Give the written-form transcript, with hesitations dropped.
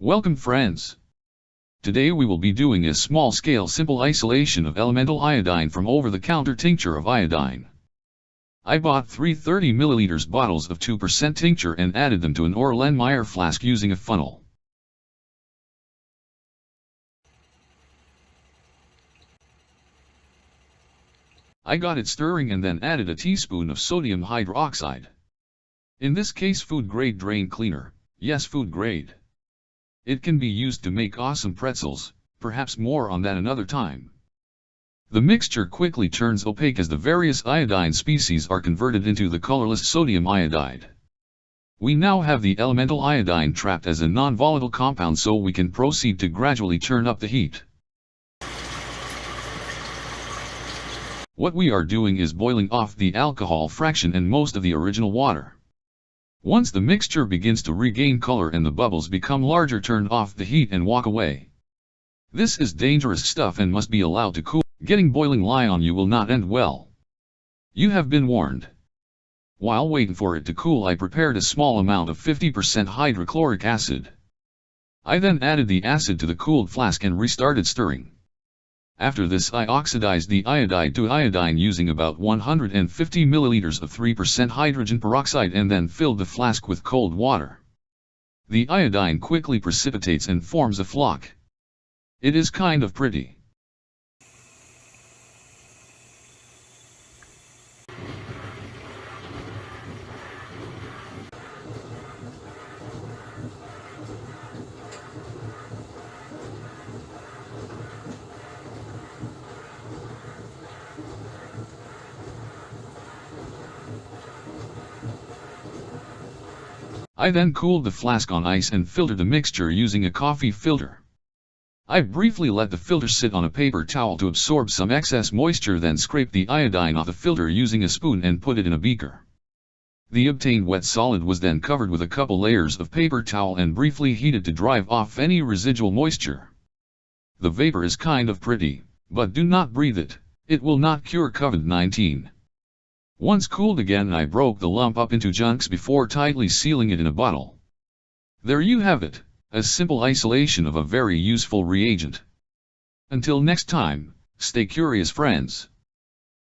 Welcome friends. Today we will be doing a small-scale simple isolation of elemental iodine from over-the-counter tincture of iodine. I bought 3 30 ml bottles of 2% tincture and added them to an Erlenmeyer flask using a funnel. I got it stirring and then added a teaspoon of sodium hydroxide. In this case food grade drain cleaner, yes food grade. It can be used to make awesome pretzels, perhaps more on that another time. The mixture quickly turns opaque as the various iodine species are converted into the colorless sodium iodide. We now have the elemental iodine trapped as a non-volatile compound, so we can proceed to gradually turn up the heat. What we are doing is boiling off the alcohol fraction and most of the original water. Once the mixture begins to regain color and the bubbles become larger, turn off the heat and walk away. This is dangerous stuff and must be allowed to cool. Getting boiling lye on you will not end well. You have been warned. While waiting for it to cool, I prepared a small amount of 50% hydrochloric acid. I then added the acid to the cooled flask and restarted stirring. After this I oxidized the iodide to iodine using about 150 milliliters of 3% hydrogen peroxide and then filled the flask with cold water. The iodine quickly precipitates and forms a flock. It is kind of pretty. I then cooled the flask on ice and filtered the mixture using a coffee filter. I briefly let the filter sit on a paper towel to absorb some excess moisture, then scraped the iodine off the filter using a spoon and put it in a beaker. The obtained wet solid was then covered with a couple layers of paper towel and briefly heated to drive off any residual moisture. The vapor is kind of pretty, but do not breathe it, it will not cure COVID-19. Once cooled again, I broke the lump up into chunks before tightly sealing it in a bottle. There you have it, a simple isolation of a very useful reagent. Until next time, stay curious friends.